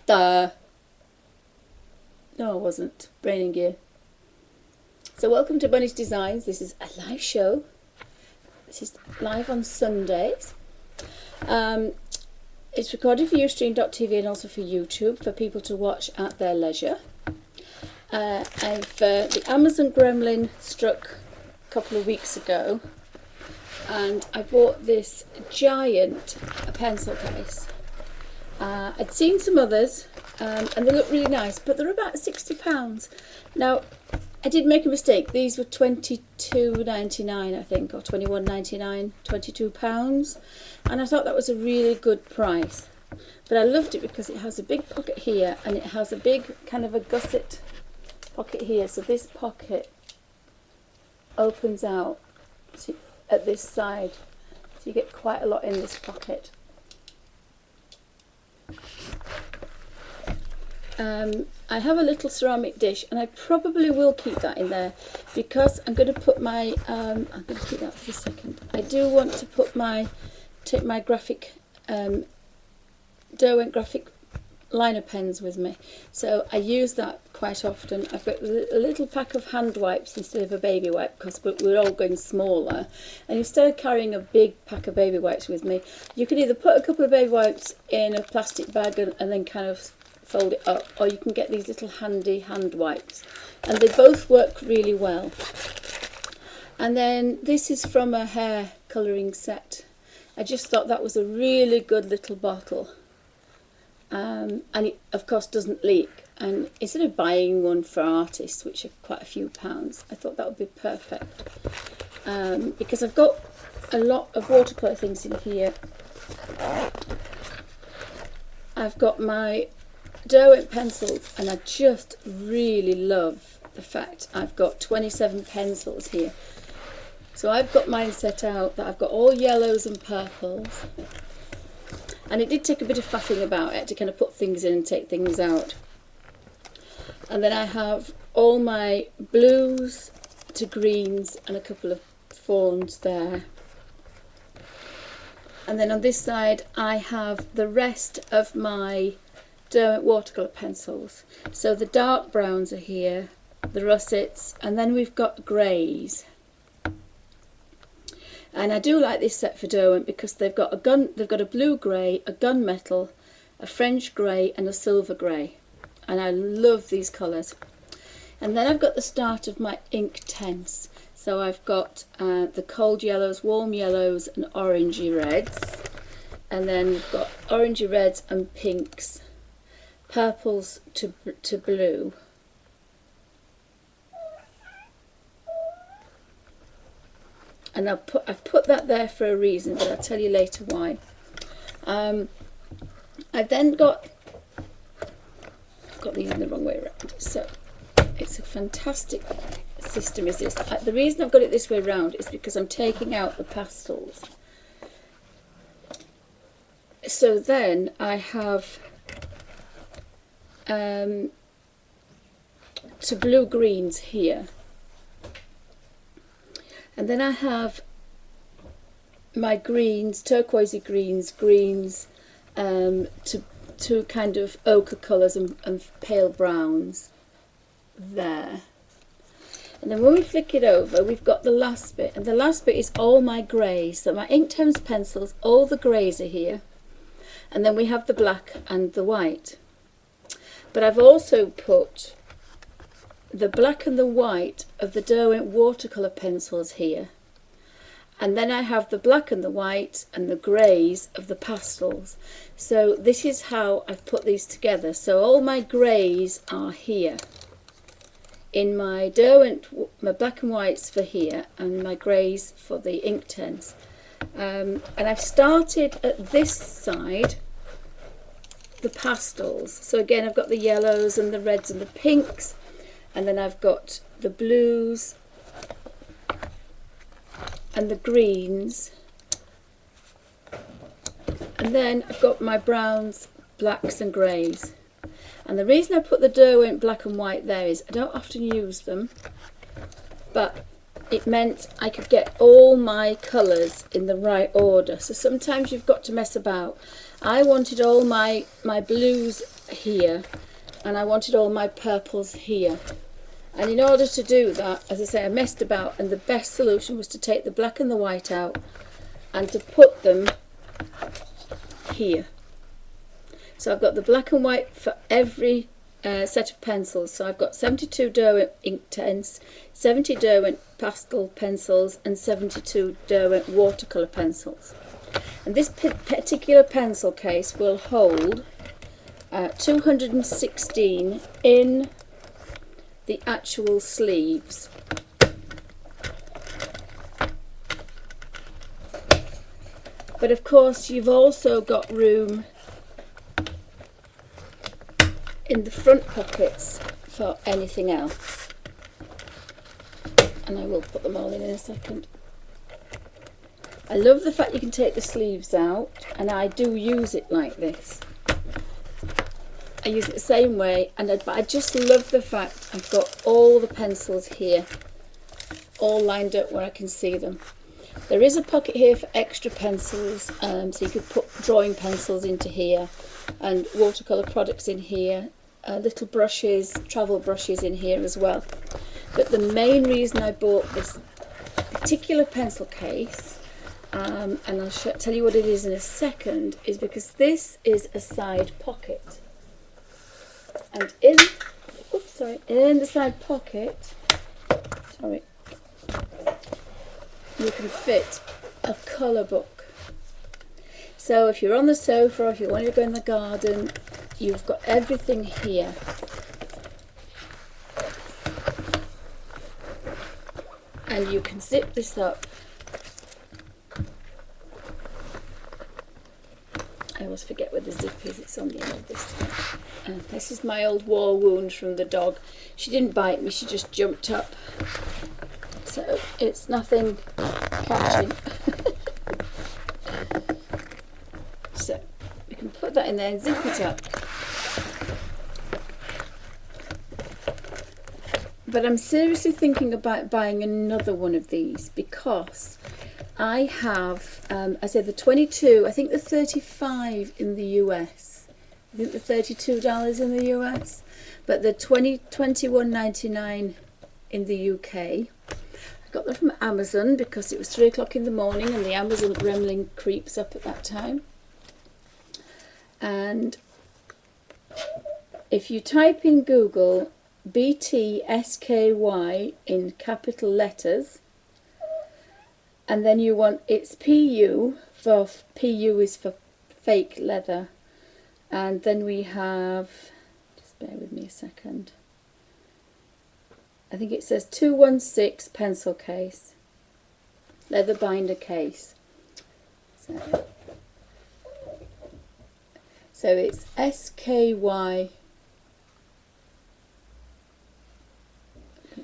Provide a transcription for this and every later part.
No, I wasn't. Brain in gear. So welcome to Bunny's Designs. This is a live show. This is live on Sundays. It's recorded for Ustream.tv and also for YouTube for people to watch at their leisure. The Amazon Gremlin struck a couple of weeks ago, and I bought this giant pencil case. I'd seen some others, and they look really nice, but they're about £60. Now, I did make a mistake. These were £22.99, I think, or £21.99, £22, and I thought that was a really good price. But I loved it because it has a big pocket here, and it has a big kind of a gusset pocket here. So this pocket opens out at this side, so you get quite a lot in this pocket. I have a little ceramic dish, and I probably will keep that in there because I'm going to put my I'm going to keep that for a second. I do want to put take my graphic Derwent graphic liner pens with me, so I use that quite often. I've got a little pack of hand wipes instead of a baby wipe because we're all going smaller, and instead of carrying a big pack of baby wipes with me, you can either put a couple of baby wipes in a plastic bag and then kind of fold it up, or you can get these little handy hand wipes, and they both work really well. And then this is from a hair colouring set. I just thought that was a really good little bottle, and it of course doesn't leak, and instead of buying one for artists, which are quite a few pounds, I thought that would be perfect, because I've got a lot of watercolour things in here. I've got my Derwent pencils, and I just really love the fact I've got 27 pencils here. So I've got mine set out that I've got all yellows and purples, and it did take a bit of faffing about it to kind of put things in and take things out. And then I have all my blues to greens and a couple of fawns there. And then on this side I have the rest of my Derwent watercolour pencils. So the dark browns are here, the russets, and then we've got greys. And I do like this set for Derwent because they've got a blue grey, a gunmetal, a French grey, and a silver grey, and I love these colours. And then I've got the start of my Inktense. So I've got the cold yellows, warm yellows, and orangey reds, and then we've got orangey reds and pinks, purples to blue. And I've put that there for a reason, but I'll tell you later why. I've then got these in the wrong way around. So it's a fantastic system, is this. The reason I've got it this way around is because I'm taking out the pastels. So then I have to blue greens here, and then I have my greens, turquoisey greens, to kind of ochre colours and pale browns there. And then when we flick it over, we've got the last bit, and the last bit is all my greys. So my Inktense pencils, all the greys are here, and then we have the black and the white. But I've also put the black and the white of the Derwent watercolour pencils here, and then I have the black and the white and the greys of the pastels. So this is how I've put these together. So all my greys are here in my Derwent, my black and whites for here, and my greys for the Inktense. And I've started at this side the pastels. So again, I've got the yellows and the reds and the pinks, and then I've got the blues and the greens, and then I've got my browns, blacks and greys. And the reason I put the Derwent black and white there is I don't often use them, but it meant I could get all my colours in the right order. So sometimes you've got to mess about. I wanted all my blues here, and I wanted all my purples here. And in order to do that, as I say, I messed about, and the best solution was to take the black and the white out and to put them here. So I've got the black and white for every set of pencils. So I've got 72 Derwent ink tints, 70 Derwent pastel pencils, and 72 Derwent watercolour pencils. And this particular pencil case will hold 216 in the actual sleeves. But of course you've also got room in the front pockets for anything else, and I will put them all in a second. I love the fact you can take the sleeves out, and I do use it like this. I use it the same way, but I just love the fact I've got all the pencils here all lined up where I can see them. There is a pocket here for extra pencils, so you could put drawing pencils into here and watercolour products in here, little brushes, travel brushes in here as well. But the main reason I bought this particular pencil case, and I'll tell you what it is in a second, is because this is a side pocket. And in the side pocket, you can fit a colour book. So if you're on the sofa, or if you want to go in the garden, you've got everything here. And you can zip this up. I always forget where the zip is, it's on the end of this thing. And this is my old war wound from the dog. She didn't bite me, she just jumped up. So it's nothing catching. So we can put that in there and zip it up. But I'm seriously thinking about buying another one of these, because I have, I said the 22, I think the 35 in the US, I think the $32 in the US, but the 21.99 in the UK. I got them from Amazon because it was 3 o'clock in the morning and the Amazon gremlin creeps up at that time. And if you type in Google BTSKY in capital letters, and then you want, it's PU, for PU is for fake leather, and then we have, just bear with me a second, I think it says 216 pencil case, leather binder case. So it's SKY.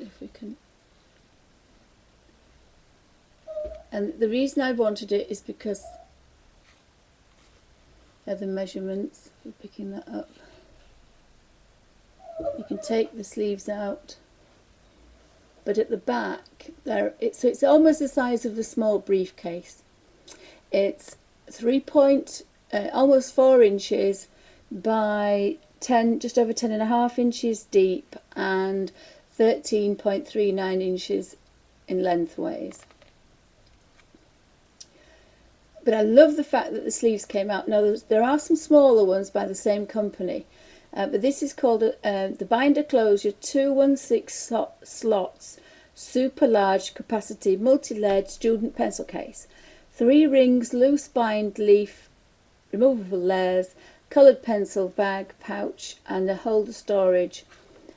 If we can. And the reason I wanted it is because they're the measurements. If you're picking that up, you can take the sleeves out, but at the back there, so it's almost the size of a small briefcase. It's almost 4 inches by 10, just over 10.5 inches deep, and 13.39 inches in lengthways. But I love the fact that the sleeves came out. Now there are some smaller ones by the same company, but this is called the Binder Closure 216 slots super large capacity multi-layered student pencil case. 3 rings, loose bind leaf, removable layers, coloured pencil bag pouch, and a holder storage.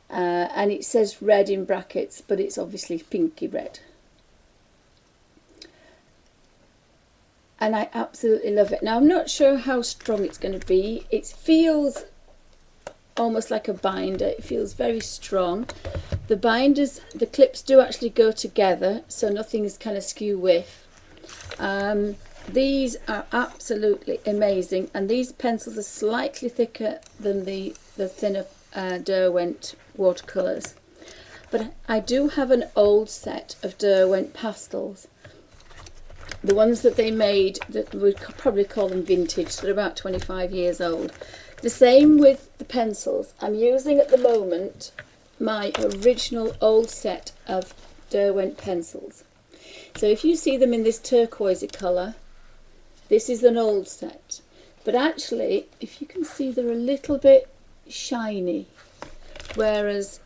And it says red in brackets, but it's obviously pinky red. And I absolutely love it. Now I'm not sure how strong it's going to be. It feels almost like a binder. It feels very strong. The binders, the clips do actually go together, so nothing is kind of skew width. These are absolutely amazing, and these pencils are slightly thicker than the thinner Derwent watercolours. But I do have an old set of Derwent pastels. The ones that they made, that we'd probably call them vintage, they're about 25 years old. The same with the pencils, I'm using at the moment my original old set of Derwent pencils. So if you see them in this turquoisey colour, this is an old set. But actually, if you can see, they're a little bit shiny, whereas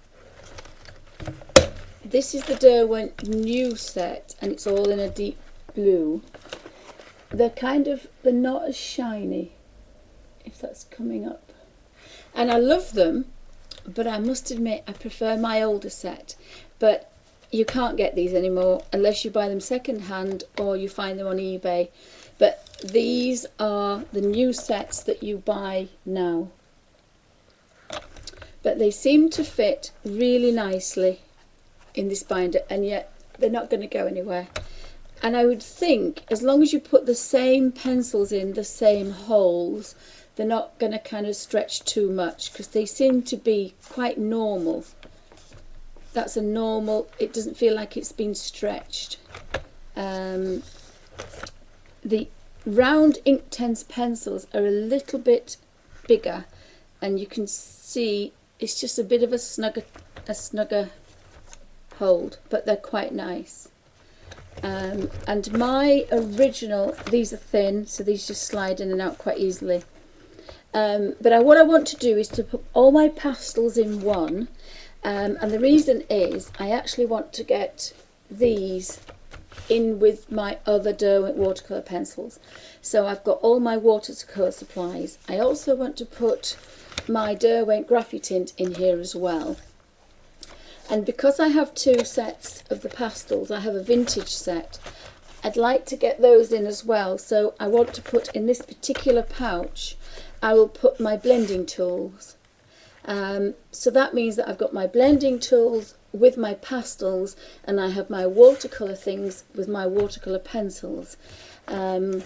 this is the Derwent new set, and it's all in a deep blue. They're not as shiny, if that's coming up. And I love them, but I must admit I prefer my older set. But you can't get these anymore unless you buy them second hand or you find them on eBay. But these are the new sets that you buy now. But they seem to fit really nicely in this binder, and yet they're not going to go anywhere. And I would think as long as you put the same pencils in the same holes, they're not going to kind of stretch too much, because they seem to be quite normal. That's a normal, it doesn't feel like it's been stretched. The round Inktense pencils are a little bit bigger, and you can see it's just a bit of a snugger hold, but they're quite nice. And my original, these are thin, so these just slide in and out quite easily. But what I want to do is to put all my pastels in one, and the reason is I actually want to get these in with my other Derwent watercolour pencils. So I've got all my watercolour supplies. I also want to put my Derwent Graphitint in here as well. And because I have two sets of the pastels, I have a vintage set, I'd like to get those in as well. So I want to put in this particular pouch, I will put my blending tools. So that means that I've got my blending tools with my pastels, and I have my watercolour things with my watercolour pencils. And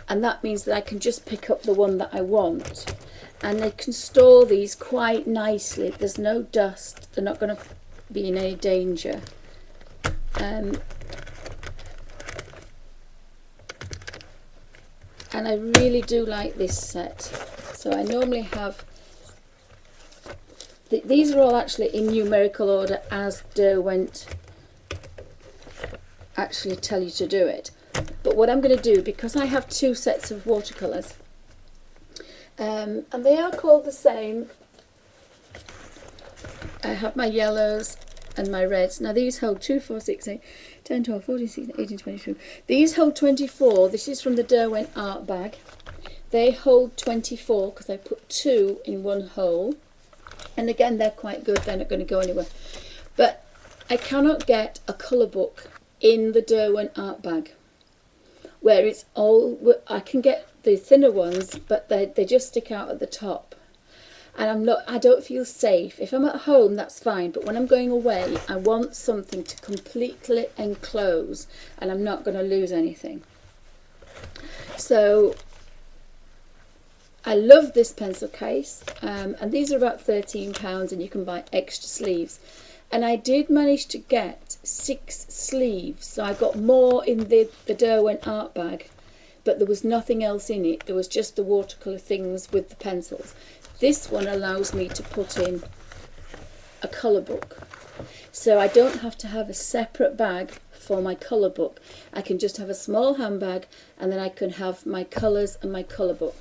that means that I can just pick up the one that I want. And I can store these quite nicely. There's no dust, they're not going to be in any danger. And I really do like this set. So I normally have, these are all actually in numerical order as Derwent actually tell you to do it. But what I'm going to do, because I have two sets of watercolours, and they are called the same, I have my yellows and my reds. Now these hold 2, 4, 6, 8, 10, 12, 14, 16, 18, 22. These hold 24. This is from the Derwent art bag. They hold 24 because I put 2 in one hole. And again, they're quite good. They're not going to go anywhere. But I cannot get a colour book in the Derwent art bag where it's all, I can get the thinner ones, but they just stick out at the top. And I don't feel safe. If I'm at home, that's fine, but when I'm going away, I want something to completely enclose, and I'm not going to lose anything. So I love this pencil case, and these are about £13, and you can buy extra sleeves. And I did manage to get 6 sleeves, so I got more in the Derwent art bag, but there was nothing else in it. There was just the watercolour things with the pencils. This one allows me to put in a colour book. So I don't have to have a separate bag for my colour book. I can just have a small handbag, and then I can have my colours and my colour book.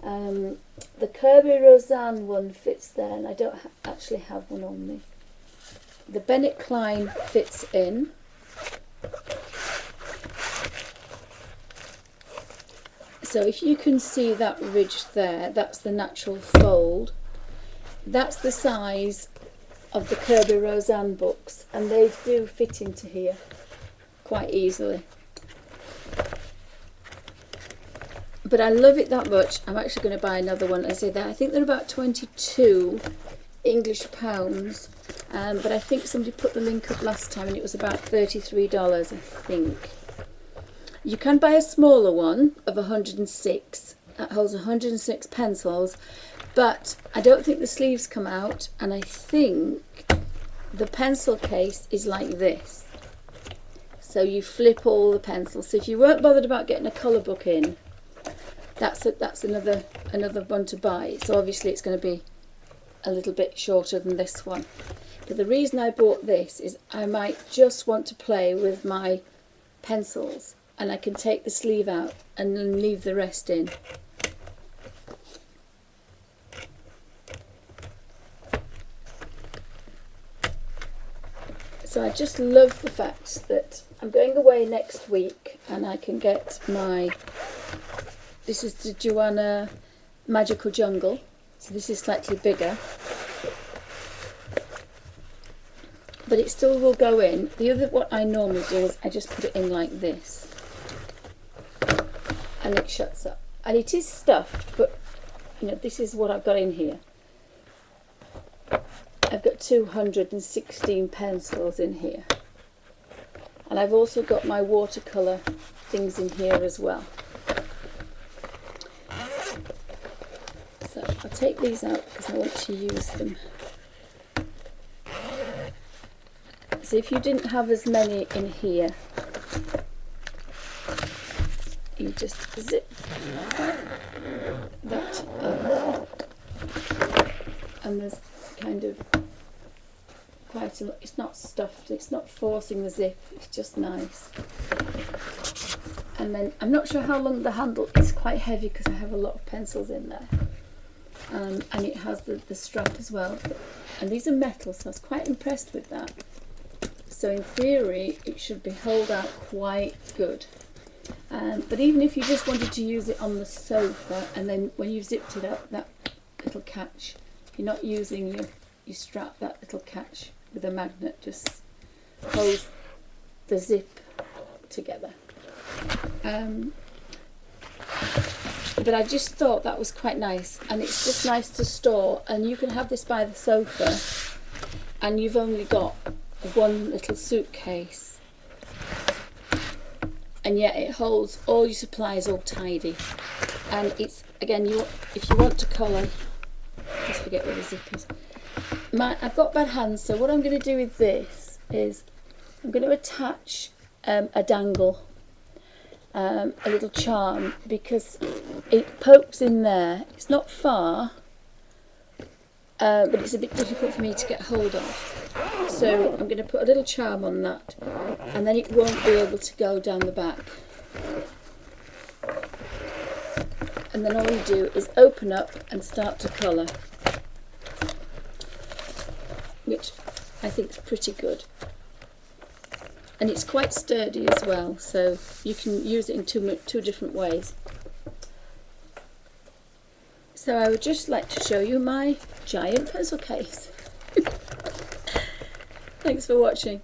The Kirby Roseanne one fits there, and I don't actually have one on me. The Bennett Klein fits in. So if you can see that ridge there, that's the natural fold. That's the size of the Kirby Roseanne books, and they do fit into here quite easily. But I love it that much, I'm actually going to buy another one. I say that I think they're about 22 English pounds, but I think somebody put the link up last time and it was about $33, I think. You can buy a smaller one of 106, that holds 106 pencils, but I don't think the sleeves come out, and I think the pencil case is like this. So you flip all the pencils. So if you weren't bothered about getting a colour book in, that's another one to buy. So obviously it's going to be a little bit shorter than this one. But the reason I bought this is I might just want to play with my pencils, and I can take the sleeve out and then leave the rest in. So I just love the fact that I'm going away next week and I can get my, this is the Joanna Magical Jungle, so this is slightly bigger, but it still will go in. The other, what I normally do is I just put it in like this and it shuts up, and it is stuffed, but you know, this is what I've got in here. I've got 216 pencils in here, and I've also got my watercolour things in here as well. So I'll take these out because I want to use them. So if you didn't have as many in here, you just zip that up, and there's kind of quite a lot. It's not stuffed, it's not forcing the zip, it's just nice. And then I'm not sure how long the handle is, quite heavy because I have a lot of pencils in there, and it has the strap as well, and these are metal, so I was quite impressed with that. So in theory it should be held out quite good. But even if you just wanted to use it on the sofa, and then when you've zipped it up, that little catch, you're not using your strap, that little catch with a magnet just holds the zip together. But I just thought that was quite nice, and it's just nice to store, and you can have this by the sofa and you've only got one little suitcase, and yet it holds all your supplies all tidy. And it's, again, if you want to colour, just forget where the zip is. I've got bad hands, so what I'm going to do with this is I'm going to attach a dangle, a little charm, because it pokes in there. It's not far, but it's a bit difficult for me to get hold of. So I'm going to put a little charm on that, and then it won't be able to go down the back. And then all you do is open up and start to colour, which I think is pretty good. And it's quite sturdy as well, so you can use it in two different ways. So I would just like to show you my giant pencil case. Thanks for watching.